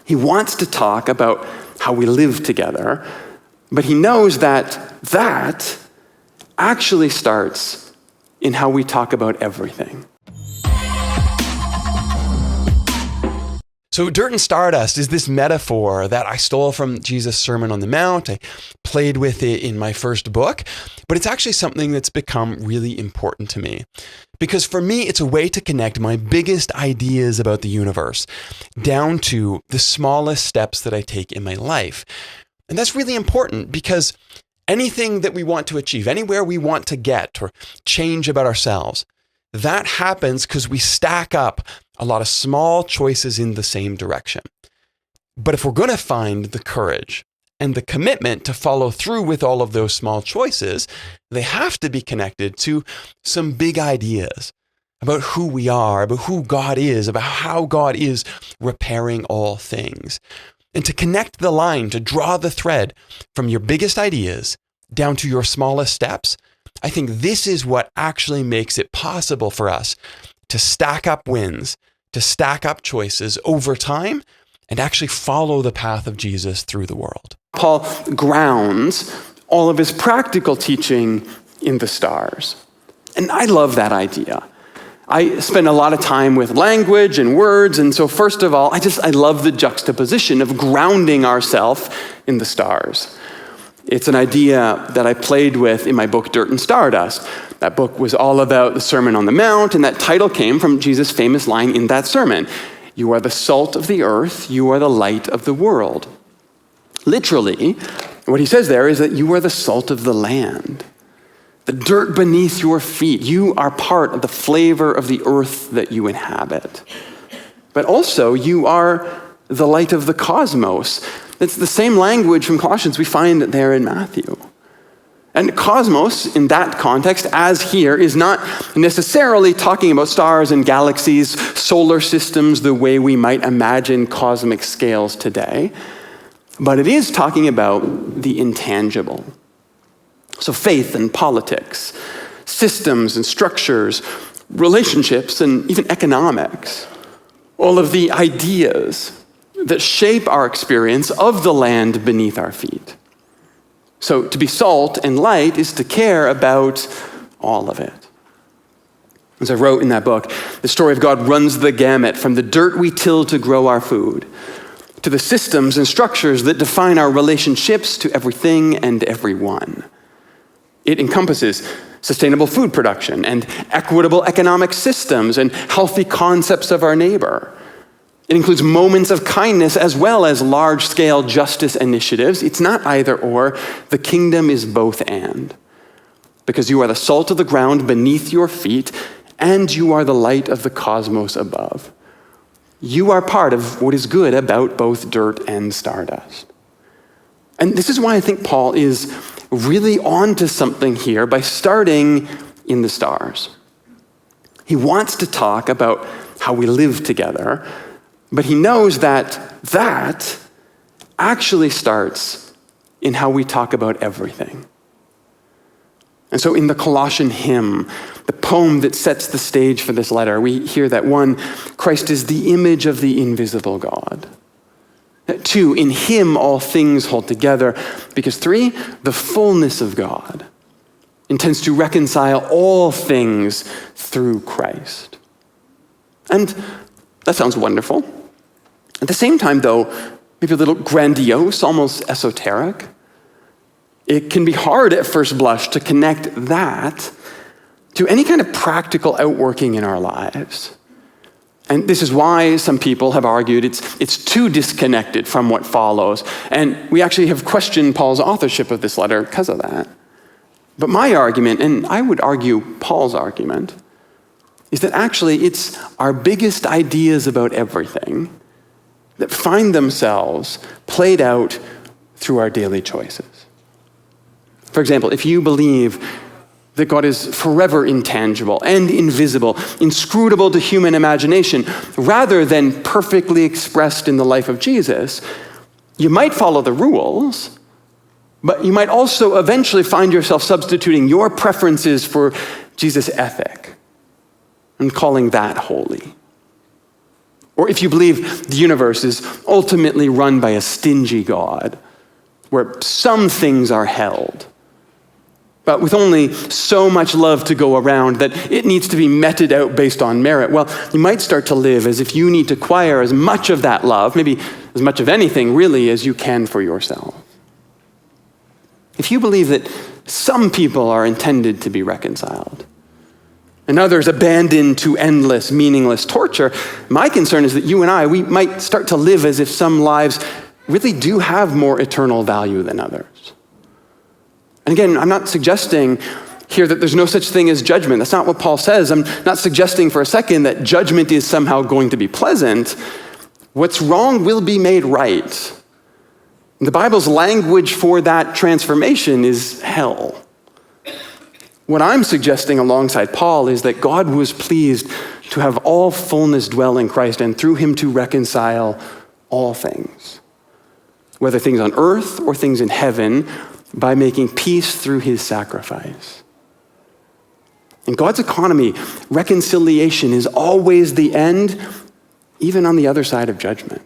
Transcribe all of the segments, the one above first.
He wants to talk about how we live together, but he knows that actually starts in how we talk about everything. So dirt and stardust is this metaphor that I stole from Jesus' Sermon on the Mount. I played with it in my first book, but it's actually something that's become really important to me. Because for me, it's a way to connect my biggest ideas about the universe down to the smallest steps that I take in my life. And that's really important because anything that we want to achieve, anywhere we want to get or change about ourselves, that happens because we stack up a lot of small choices in the same direction. But if we're going to find the courage and the commitment to follow through with all of those small choices, they have to be connected to some big ideas about who we are, about who God is, about how God is repairing all things. And to connect the line, to draw the thread from your biggest ideas down to your smallest steps, I think this is what actually makes it possible for us to stack up wins, to stack up choices over time, and actually follow the path of Jesus through the world. Paul grounds all of his practical teaching in the stars. And I love that idea. I spend a lot of time with language and words, and so first of all, I love the juxtaposition of grounding ourselves in the stars. It's an idea that I played with in my book, Dirt and Stardust. That book was all about the Sermon on the Mount, and that title came from Jesus' famous line in that sermon. You are the salt of the earth, you are the light of the world. Literally, what he says there is that you are the salt of the land. The dirt beneath your feet, you are part of the flavor of the earth that you inhabit. But also, you are the light of the cosmos. It's the same language from Colossians we find there in Matthew. And cosmos, in that context, as here, is not necessarily talking about stars and galaxies, solar systems, the way we might imagine cosmic scales today, but it is talking about the intangible. So faith and politics, systems and structures, relationships, and even economics, all of the ideas that shape our experience of the land beneath our feet. So to be salt and light is to care about all of it. As I wrote in that book, the story of God runs the gamut from the dirt we till to grow our food, to the systems and structures that define our relationships to everything and everyone. It encompasses sustainable food production and equitable economic systems and healthy concepts of our neighbor. It includes moments of kindness as well as large-scale justice initiatives. It's not either or. The kingdom is both and. Because you are the salt of the ground beneath your feet, and you are the light of the cosmos above. You are part of what is good about both dirt and stardust. And this is why I think Paul is really onto something here by starting in the stars. He wants to talk about how we live together, but he knows that actually starts in how we talk about everything. And so in the Colossian hymn, the poem that sets the stage for this letter, we hear that 1, Christ is the image of the invisible God. 2, in him all things hold together. Because 3, the fullness of God intends to reconcile all things through Christ. And that sounds wonderful. At the same time, though, maybe a little grandiose, almost esoteric. It can be hard at first blush to connect that to any kind of practical outworking in our lives. And this is why some people have argued it's too disconnected from what follows. And we actually have questioned Paul's authorship of this letter because of that. But my argument, and I would argue Paul's argument, is that actually it's our biggest ideas about everything that find themselves played out through our daily choices. For example, if you believe that God is forever intangible and invisible, inscrutable to human imagination, rather than perfectly expressed in the life of Jesus, you might follow the rules, but you might also eventually find yourself substituting your preferences for Jesus' ethic and calling that holy. Or if you believe the universe is ultimately run by a stingy God, where some things are held, but with only so much love to go around that it needs to be meted out based on merit, well, you might start to live as if you need to acquire as much of that love, maybe as much of anything really, as you can for yourself. If you believe that some people are intended to be reconciled, and others abandoned to endless, meaningless torture, my concern is that you and we might start to live as if some lives really do have more eternal value than others. And again, I'm not suggesting here that there's no such thing as judgment. That's not what Paul says. I'm not suggesting for a second that judgment is somehow going to be pleasant. What's wrong will be made right. The Bible's language for that transformation is hell. What I'm suggesting alongside Paul is that God was pleased to have all fullness dwell in Christ and through him to reconcile all things, whether things on earth or things in heaven, by making peace through his sacrifice. In God's economy, reconciliation is always the end, even on the other side of judgment.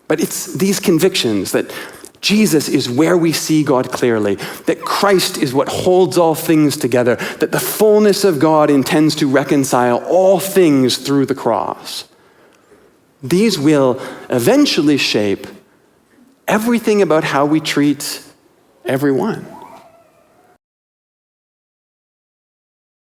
But it's these convictions that Jesus is where we see God clearly, that Christ is what holds all things together, that the fullness of God intends to reconcile all things through the cross. These will eventually shape everything about how we treat everyone.